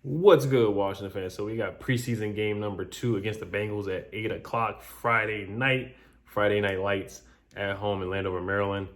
What's good, Washington fans? So we got preseason game number 2 against the Bengals at 8 o'clock Friday night lights at home in Landover, Maryland.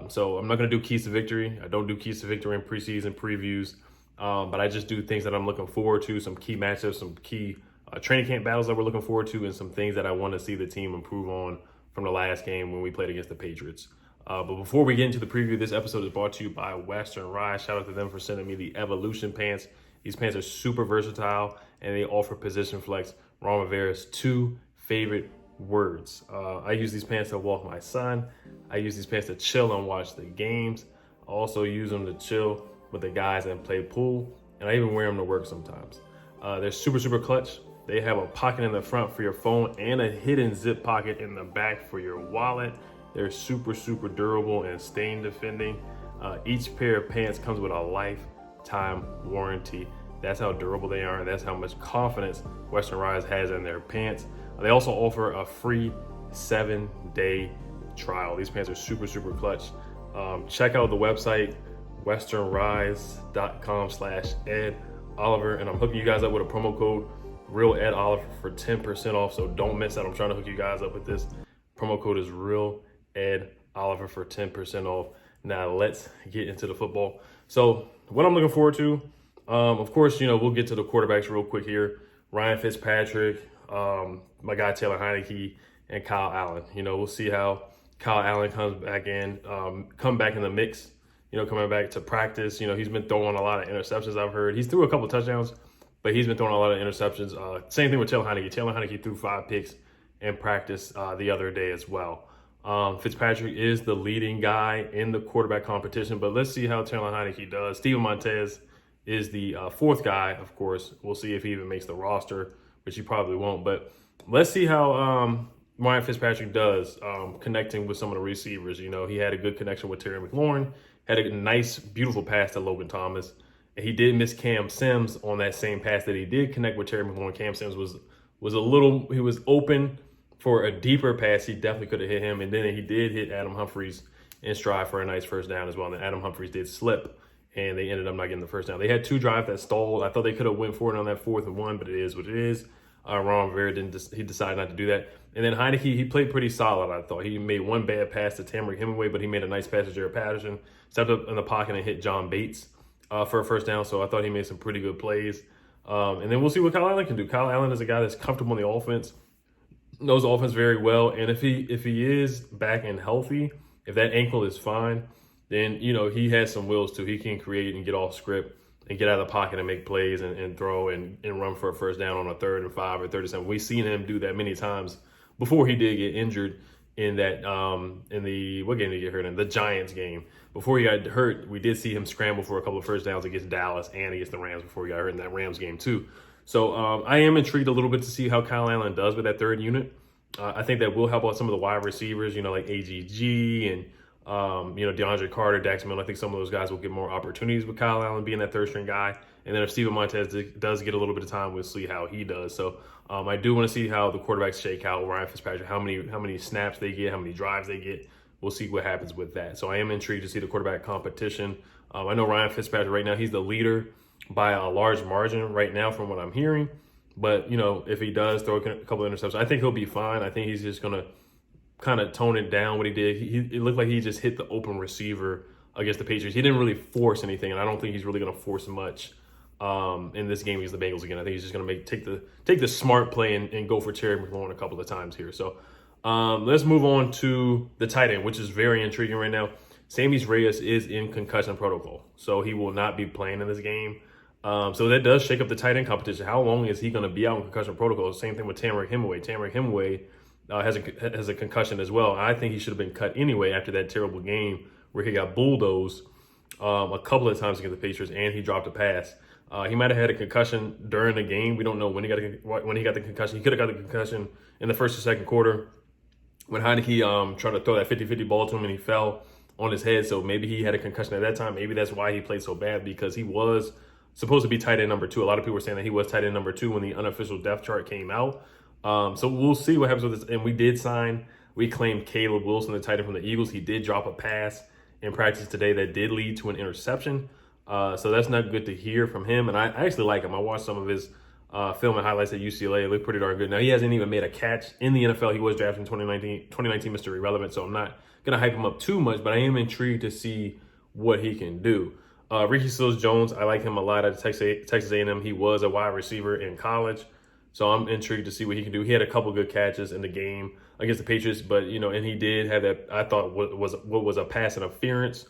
So I'm not going to do keys to victory. I don't do keys to victory in preseason previews, but I just do things that I'm looking forward to, some key matchups, some key training camp battles that we're looking forward to, and some things that I want to see the team improve on from the last game when we played against the Patriots. But before we get into the preview, this episode is brought to you by Western Rise. Shout out to them for sending me the Evolution pants. These pants are super versatile and they offer position flex. Ron Rivera's 2 favorite words. I use these pants to walk my son. I use these pants to chill and watch the games. I also use them to chill with the guys and play pool. And I even wear them to work sometimes. They're super clutch. They have a pocket in the front for your phone and a hidden zip pocket in the back for your wallet. They're super durable and stain defending. Each pair of pants comes with a lifetime warranty. That's how durable they are. That's how much confidence Western Rise has in their pants. They also offer a free 7-day trial. These pants are super clutch. Check out the website westernrise.com/edoliver, and I'm hooking you guys up with a promo code RealEdOliver for 10% off. So don't miss out. I'm trying to hook you guys up with this. Promo code is RealEdOliver for 10% off. Now let's get into the football. So what I'm looking forward to, of course, we'll get to the quarterbacks real quick here. Ryan Fitzpatrick, my guy Taylor Heineke, and Kyle Allen. We'll see how Kyle Allen comes back in, come back in the mix. Coming back to practice. He's been throwing a lot of interceptions. I've heard he's threw a couple of touchdowns, but he's been throwing a lot of interceptions. Same thing with Taylor Heineke. Taylor Heineke threw 5 picks in practice the other day as well. Fitzpatrick is the leading guy in the quarterback competition, but let's see how Taylor Heineke does. Steven Montez is the 4th guy, of course. We'll see if he even makes the roster, which he probably won't. But let's see how Ryan Fitzpatrick does connecting with some of the receivers. He had a good connection with Terry McLaurin, had a nice, beautiful pass to Logan Thomas. And he did miss Cam Sims on that same pass that he did connect with Terry McLaurin. Cam Sims was open for a deeper pass. He definitely could have hit him. And then he did hit Adam Humphries in stride for a nice first down as well. And then Adam Humphries did slip, and they ended up not getting the first down. They had 2 drives that stalled. I thought they could have went for it on that 4th and 1, but it is what it is. Ron Rivera he decided not to do that. And then Heineke, he played pretty solid, I thought. He made 1 bad pass to Tamarick Hemingway, but he made a nice pass to Jared Patterson, stepped up in the pocket and hit John Bates for a first down. So I thought he made some pretty good plays. And then we'll see what Kyle Allen can do. Kyle Allen is a guy that's comfortable in the offense, knows the offense very well. And if he is back and healthy, if that ankle is fine, then, he has some wheels too. He can create and get off script and get out of the pocket and make plays and throw and run for a first down on a 3rd and 5 or 3rd and 7. We've seen him do that many times before he did get injured in that, in the, what game did he get hurt in? The Giants game. Before he got hurt, we did see him scramble for a couple of first downs against Dallas and against the Rams before he got hurt in that Rams game too. So I am intrigued a little bit to see how Kyle Allen does with that 3rd unit. I think that will help out some of the wide receivers, like AGG and, DeAndre Carter, Dax Milne. I think some of those guys will get more opportunities with Kyle Allen being that 3rd string guy. And then if Steven Montez does get a little bit of time, we'll see how he does. So I do want to see how the quarterbacks shake out. Ryan Fitzpatrick, how many snaps they get, how many drives they get. We'll see what happens with that. So I am intrigued to see the quarterback competition. I know Ryan Fitzpatrick right now, he's the leader by a large margin right now from what I'm hearing. But, if he does throw a couple of interceptions, I think he'll be fine. I think he's just going to kind of tone it down what he did. It looked like he just hit the open receiver against the Patriots. He didn't really force anything, and I don't think he's really going to force much in this game against the Bengals again. I think he's just going to take the smart play and go for Terry McLaurin a couple of times here. So let's move on to the tight end, which is very intriguing right now. Sammis Reyes is in concussion protocol, so he will not be playing in this game. So that does shake up the tight end competition. How long is he going to be out in concussion protocol? Same thing with Tamarick Hemingway. Tamarick Hemingway has a concussion as well. I think he should have been cut anyway after that terrible game where he got bulldozed a couple of times against the Patriots and he dropped a pass. He might have had a concussion during the game. We don't know when he got the concussion. He could have got the concussion in the 1st or 2nd quarter when Heineke tried to throw that 50-50 ball to him and he fell on his head. So maybe he had a concussion at that time. Maybe that's why he played so bad, because he was supposed to be tight end number 2. A lot of people were saying that he was tight end number 2 when the unofficial depth chart came out. So we'll see what happens with this. And we claimed Caleb Wilson, the tight end from the Eagles. He did drop a pass in practice today that did lead to an interception. So that's not good to hear from him. And I actually like him. I watched some of his film and highlights at UCLA. It looked pretty darn good. Now, he hasn't even made a catch in the NFL. He was drafted in 2019 Mr. Irrelevant, so I'm not going to hype him up too much, but I am intrigued to see what he can do. Ricky Seals-Jones, I like him a lot at Texas A&M. He was a wide receiver in college, so I'm intrigued to see what he can do. He had a couple good catches in the game against the Patriots, but, and he did have that, I thought, what was a pass interference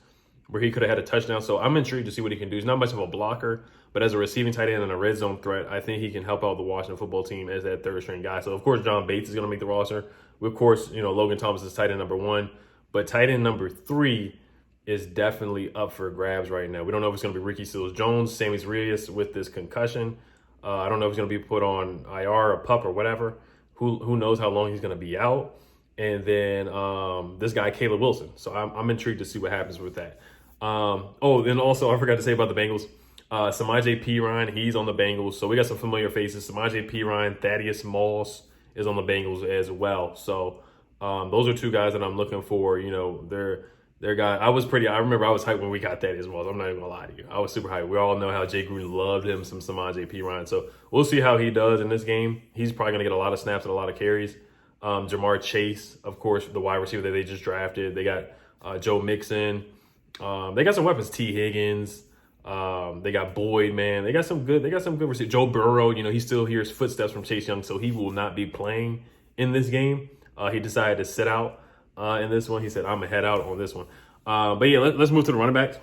where he could have had a touchdown. So I'm intrigued to see what he can do. He's not much of a blocker, but as a receiving tight end and a red zone threat, I think he can help out the Washington football team as that third string guy. So, of course, John Bates is going to make the roster. Of course, Logan Thomas is tight end number 1, but tight end number 3 is definitely up for grabs right now. We don't know if it's going to be Ricky Seals-Jones, Sammis Reyes with this concussion. I don't know if he's going to be put on IR or PUP or whatever. Who knows how long he's going to be out. And then this guy, Caleb Wilson. So I'm intrigued to see what happens with that. Then also I forgot to say about the Bengals. Samaje Perine, he's on the Bengals. So we got some familiar faces. Samaje Perine, Thaddeus Moss is on the Bengals as well. So those are 2 guys that I'm looking for. They're guys. I remember I was hyped when we got Thaddeus Moss. I'm not even gonna lie to you. I was super hyped. We all know how Jay Gruden loved him some Samaje Perine. So we'll see how he does in this game. He's probably gonna get a lot of snaps and a lot of carries. Jamar Chase, of course, the wide receiver that they just drafted. They got Joe Mixon. They got some weapons. T. Higgins. They got Boyd, man. They got some good receivers. Joe Burrow, he still hears footsteps from Chase Young, so he will not be playing in this game. He decided to sit out in this one. He said, I'm going to head out on this one. But yeah, let's move to the running backs.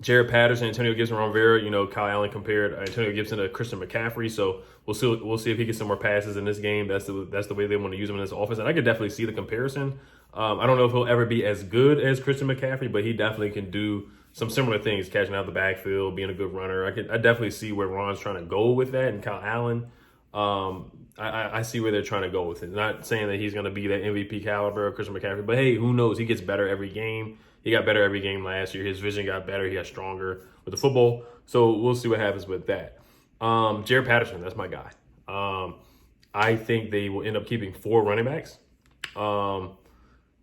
Jared Patterson, Antonio Gibson, Ron Rivera. Kyle Allen compared Antonio Gibson to Christian McCaffrey. So we'll see if he gets some more passes in this game. That's the way they want to use him in this offense. And I could definitely see the comparison. I don't know if he'll ever be as good as Christian McCaffrey, but he definitely can do some similar things, catching out the backfield, being a good runner. I definitely see where Ron's trying to go with that. And Kyle Allen, I see where they're trying to go with it. Not saying that he's going to be that MVP caliber of Christian McCaffrey, but hey, who knows? He gets better every game. He got better every game last year. His vision got better. He got stronger with the football. So we'll see what happens with that. Jared Patterson, that's my guy. I think they will end up keeping 4 running backs.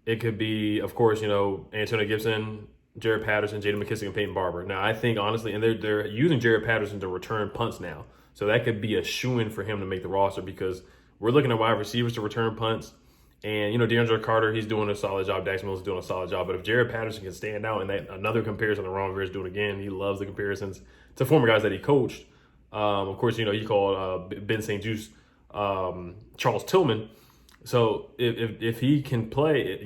It could be, of course, Antonio Gibson, Jared Patterson, Jaden McKissick, and Peyton Barber. Now, I think, honestly, and they're using Jared Patterson to return punts now. So that could be a shoo-in for him to make the roster because we're looking at wide receivers to return punts. And, DeAndre Carter, he's doing a solid job. Dax Mills is doing a solid job. But if Jared Patterson can stand out, and that another comparison to Ron Rivera is doing again, he loves the comparisons to former guys that he coached. Of course, he called Ben St. Juste Charles Tillman. So if he can play,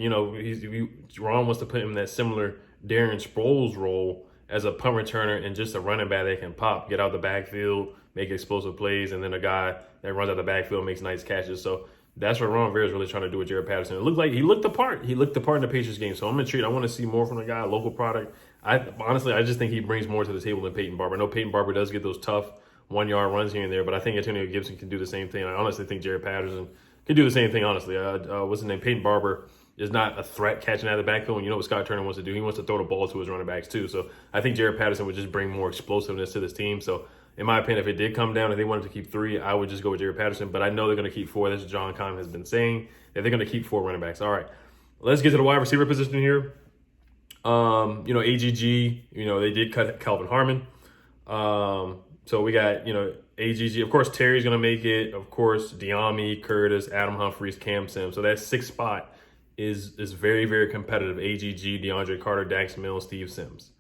Ron wants to put him in that similar Darren Sproles role as a punt returner and just a running back that can pop, get out the backfield, make explosive plays, and then a guy that runs out the backfield, makes nice catches. So that's what Ron Rivera is really trying to do with Jared Patterson. It looked like he looked the part. He looked the part in the Patriots game. So I'm intrigued. I want to see more from the guy, local product. I just think he brings more to the table than Peyton Barber. I know Peyton Barber does get those tough 1-yard runs here and there, but I think Antonio Gibson can do the same thing. I honestly think Jared Patterson can do the same thing, honestly. What's his name? Peyton Barber is not a threat catching out of the backfield. And you know what Scott Turner wants to do? He wants to throw the ball to his running backs too. So I think Jared Patterson would just bring more explosiveness to this team. So in my opinion, if it did come down and they wanted to keep 3, I would just go with Jared Patterson. But I know they're going to keep 4. That's what John Conn has been saying, that they're going to keep 4 running backs. All right, let's get to the wide receiver position here. AGG, they did cut Calvin Harmon. So we got, AGG. Of course, Terry's going to make it. Of course, Diami, Curtis, Adam Humphries, Cam Sims. So that 6th spot is very, very competitive. AGG, DeAndre Carter, Dax Mills, Steve Sims.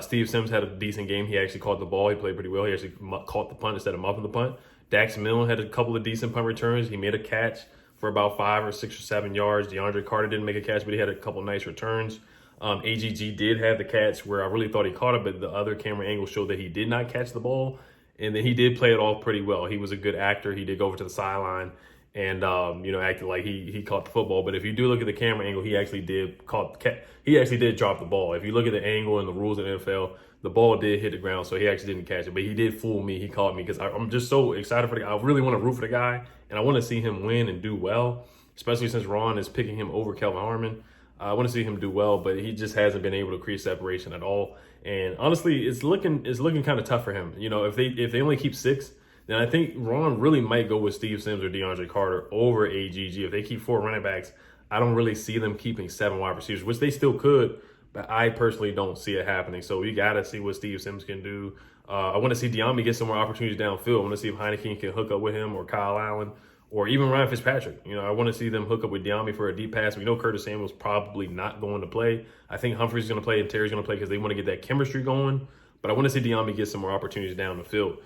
Steve Sims had a decent game. He actually caught the ball. He played pretty well. He actually caught the punt instead of muffing the punt. Dax Mills had a couple of decent punt returns. He made a catch for about 5 or 6 or 7 yards. DeAndre Carter didn't make a catch, but he had a couple of nice returns. AGG did have the catch where I really thought he caught it, but the other camera angle showed that he did not catch the ball. And then he did play it off pretty well. He was a good actor. He did go over to the sideline and, acted like he caught the football. But if you do look at the camera angle, he actually did drop the ball. If you look at the angle and the rules in the NFL, the ball did hit the ground, so he actually didn't catch it. But he did fool me. He caught me because I'm just so excited for the guy. I really want to root for the guy, and I want to see him win and do well, especially since Ron is picking him over Kelvin Harmon. I want to see him do well, but he just hasn't been able to create separation at all. And honestly, it's looking kind of tough for him. If they only keep 6, then I think Ron really might go with Steve Sims or DeAndre Carter over AGG. If they keep 4 running backs, I don't really see them keeping 7 wide receivers, which they still could. but I personally don't see it happening. So we got to see what Steve Sims can do. I want to see Diami get some more opportunities downfield. I want to see if Heineken can hook up with him, or Kyle Allen, or even Ryan Fitzpatrick. You know, I want to see them hook up with Diami for a deep pass. We know Curtis Samuel's probably not going to play. I think Humphrey's going to play and Terry's going to play because they want to get that chemistry going. But I want to see Diami get some more opportunities down the field.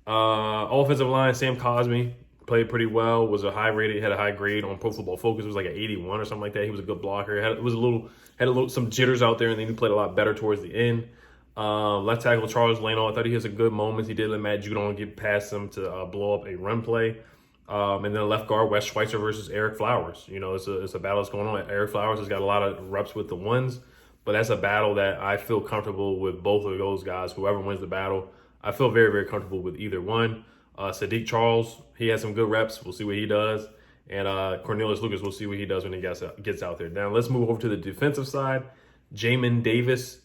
Offensive line, Sam Cosmi played pretty well. Was a high rated, had a high grade on Pro Football Focus. It was like an 81 or something like that. He was a good blocker. Had some jitters out there, and then he played a lot better towards the end. Left tackle Charles Leno, I thought he has a good moments. He did let Matt Judon get past him to blow up a run play. And then left guard Wes Schweitzer versus Eric Flowers. You know, it's a battle that's going on. Eric Flowers has got a lot of reps with the ones, but that's a battle that I feel comfortable with both of those guys. Whoever wins the battle, I feel very, very comfortable with either one. Sadiq Charles, he has some good reps. We'll see what he does. And Cornelius Lucas, we'll see what he does when he gets out there. Now, let's move over to the defensive side. Jamin Davis,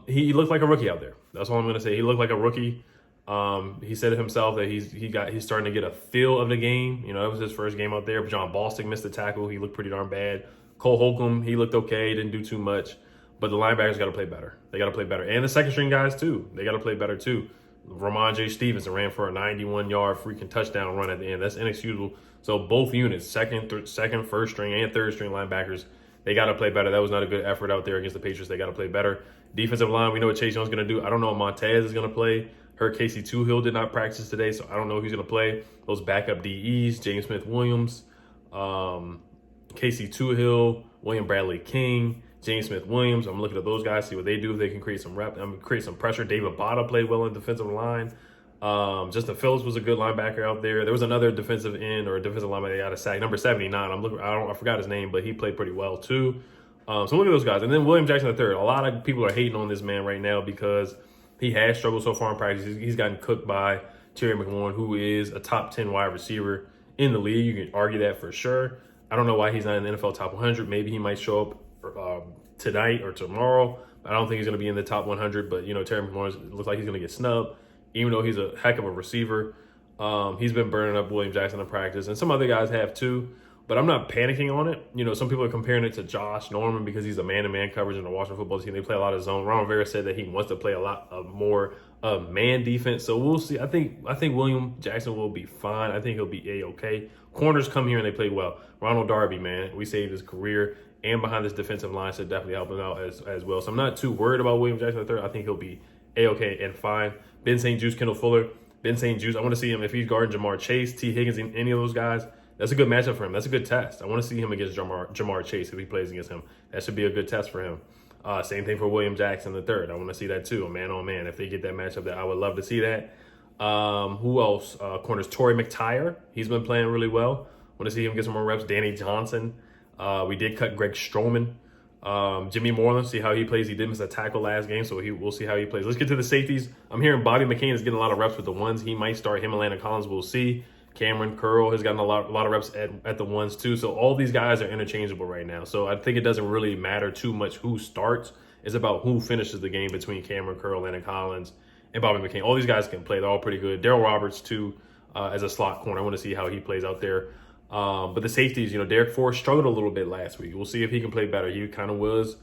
he looked like a rookie out there. That's all I'm going to say. He looked like a rookie. He said it himself that he's starting to get a feel of the game. You know, that was his first game out there. John Bostic missed the tackle. He looked pretty darn bad. Cole Holcomb, he looked okay. Didn't do too much. But the linebackers got to play better. They got to play better. And the second string guys, too. They got to play better, too. Ramon J. Stevenson ran for a 91-yard freaking touchdown run at the end. That's inexcusable. So both units, second, first string, and third string linebackers, they got to play better. That was not a good effort out there against the Patriots. They got to play better. Defensive line, we know what Chase Young's going to do. I don't know if Montez is going to play. Heard Casey Toohill did not practice today, so I don't know who's going to play. Those backup DEs, James Smith-Williams, Casey Toohill, William Bradley King, James Smith-Williams. I'm looking at those guys, see what they do. If they can create some create some pressure. David Bada played well in the defensive line. Justin Phillips was a good linebacker out there. There was another defensive end or a defensive linebacker that got a sack, number 79. I forgot his name, but he played pretty well too. So look at those guys. And then William Jackson III. A lot of people are hating on this man right now because he has struggled so far in practice. He's gotten cooked by Terry McLaurin, who is a top 10 wide receiver in the league. You can argue that for sure. I don't know why he's not in the NFL top 100. Maybe he might show up tonight or tomorrow. I don't think he's going to be in the top 100, but, you know, Terry McLaurin looks like he's going to get snubbed, even though he's a heck of a receiver. He's been burning up William Jackson in practice, and some other guys have too, but I'm not panicking on it. You know, some people are comparing it to Josh Norman because he's a man-to-man coverage in the Washington football team. They play a lot of zone. Ron Rivera said that he wants to play a lot of more man defense, so we'll see. I think William Jackson will be fine. I think he'll be A-okay. Corners come here and they play well. Ronald Darby, man, we saved his career. And behind this defensive line should definitely help him out as well. So I'm not too worried about William Jackson III. I think he'll be A-okay and fine. Ben St. Juste, Kendall Fuller. Ben St. Juste, I want to see him if he's guarding Jamar Chase, T. Higgins, and any of those guys. That's a good matchup for him. That's a good test. I want to see him against Jamar Chase if he plays against him. That should be a good test for him. Same thing for William Jackson III. I want to see that too, a man-on-man. If they get that matchup, I would love to see that. Who else? Corners, Torrey McTyer. He's been playing really well. I want to see him get some more reps. Danny Johnson. We did cut Greg Stroman. Jimmy Moreland, see how he plays. He did miss a tackle last game, so we'll see how he plays. Let's get to the safeties. I'm hearing Bobby McCain is getting a lot of reps with the ones. He might start him and Landon Collins. We'll see. Cameron Curl has gotten a lot of reps at the ones too. So all these guys are interchangeable right now. So I think it doesn't really matter too much who starts. It's about who finishes the game between Cameron Curl, Landon Collins, and Bobby McCain. All these guys can play. They're all pretty good. Darryl Roberts too, as a slot corner. I want to see how he plays out there. But the safeties, you know, Derek Forrest struggled a little bit last week. We'll see if he can play better. He kind of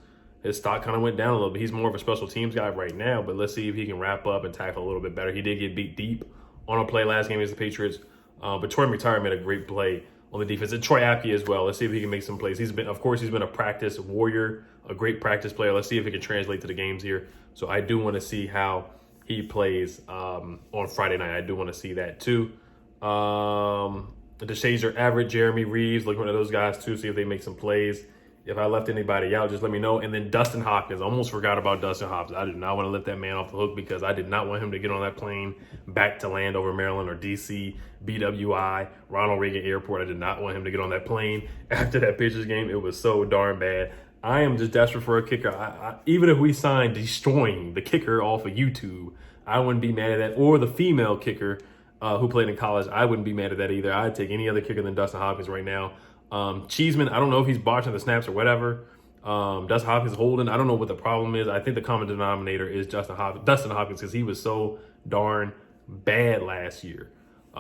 his stock kind of went down a little bit. He's more of a special teams guy right now, but let's see if he can wrap up and tackle a little bit better. He did get beat deep on a play last game against the Patriots. But Troy McTyer made a great play on the defense. And Troy Apke as well. Let's see if he can make some plays. He's been a practice warrior, a great practice player. Let's see if he can translate to the games here. So I do want to see how he plays on Friday night. I do want to see that too. The shades are average. Jeremy Reeves, looking at those guys too, see if they make some plays. If I left anybody out, just let me know. And then Dustin Hopkins. I almost forgot about Dustin Hopkins. I did not want to let that man off the hook because I did not want him to get on that plane back to Landover, Maryland, or DC, BWI, Ronald Reagan Airport. I did not want him to get on that plane after that Patriots game. It was so darn bad. I am just desperate for a kicker. Even if we signed Destroying, the kicker off of YouTube, I wouldn't be mad at that. Or the female kicker who played in college, I wouldn't be mad at that either. I'd take any other kicker than Dustin Hopkins right now. Cheeseman, I don't know if he's botching the snaps or whatever. Dustin Hopkins holding, I don't know what the problem is. I think the common denominator is Dustin Hopkins because he was so darn bad last year.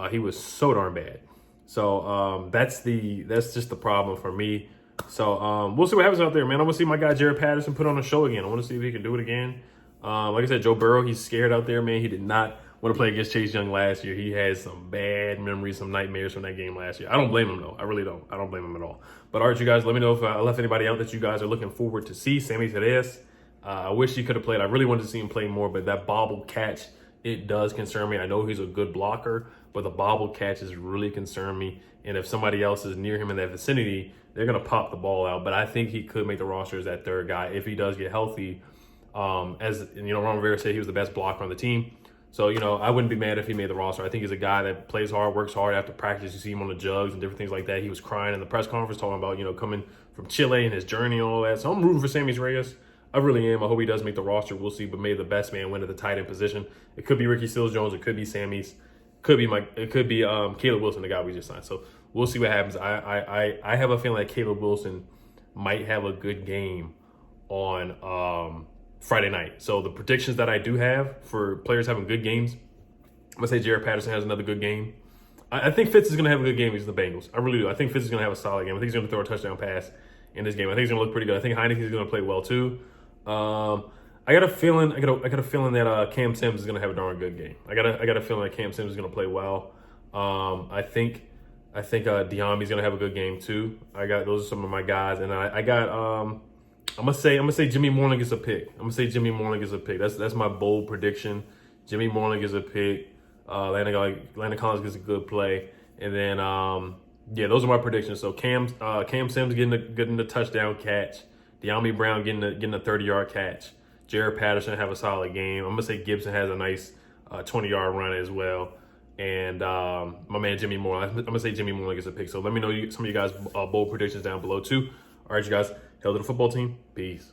He was so darn bad. So that's just the problem for me. So we'll see what happens out there, man. I want to see my guy Jared Patterson put on a show again. I want to see if he can do it again. Like I said, Joe Burrow, he's scared out there, man. He did not want to play against Chase Young last year. He has some bad memories, some nightmares from that game last year. I don't blame him, though. I really don't. I don't blame him at all. But all right, you guys, let me know if I left anybody out that you guys are looking forward to see. Sammis Reyes, I wish he could have played. I really wanted to see him play more, but that bobble catch, it does concern me. I know he's a good blocker, but the bobble catches really concern me. And if somebody else is near him in that vicinity, they're going to pop the ball out. But I think he could make the roster as that third guy if he does get healthy. As you know, Ron Rivera said he was the best blocker on the team. So, you know, I wouldn't be mad if he made the roster. I think he's a guy that plays hard, works hard after practice. You see him on the jugs and different things like that. He was crying in the press conference talking about, you know, coming from Chile and his journey and all that. So I'm rooting for Sammis Reyes. I really am. I hope he does make the roster. We'll see. But may the best man win at the tight end position. It could be Ricky Seals-Jones. It could be Sammis. It could be Caleb Wilson, the guy we just signed. So we'll see what happens. I have a feeling that Caleb Wilson might have a good game on Friday night. So the predictions that I do have for players having good games, I'm going to say Jared Patterson has another good game. I think Fitz is going to have a good game against the Bengals. I really do. I think Fitz is going to have a solid game. I think he's going to throw a touchdown pass in this game. I think he's going to look pretty good. I think Heineke's going to play well too. I got a feeling. I got a feeling that Cam Sims is going to have a darn good game. I got a feeling that Cam Sims is going to play well. I think Diami's going to have a good game too. Those are some of my guys, and I got I'm gonna say Jimmy Moreland gets a pick. That's my bold prediction. Jimmy Moreland gets a pick. Landon Collins gets a good play, and then yeah, those are my predictions. So Cam Sims getting the touchdown catch. Dyami Brown getting a 30-yard catch. Jared Patterson have a solid game. I'm gonna say Gibson has a nice 20-yard run as well. And my man Jimmy Moreland, I'm gonna say Jimmy Moreland gets a pick. So let me know some of you guys bold predictions down below too. All right, you guys, hail to the football team. Peace.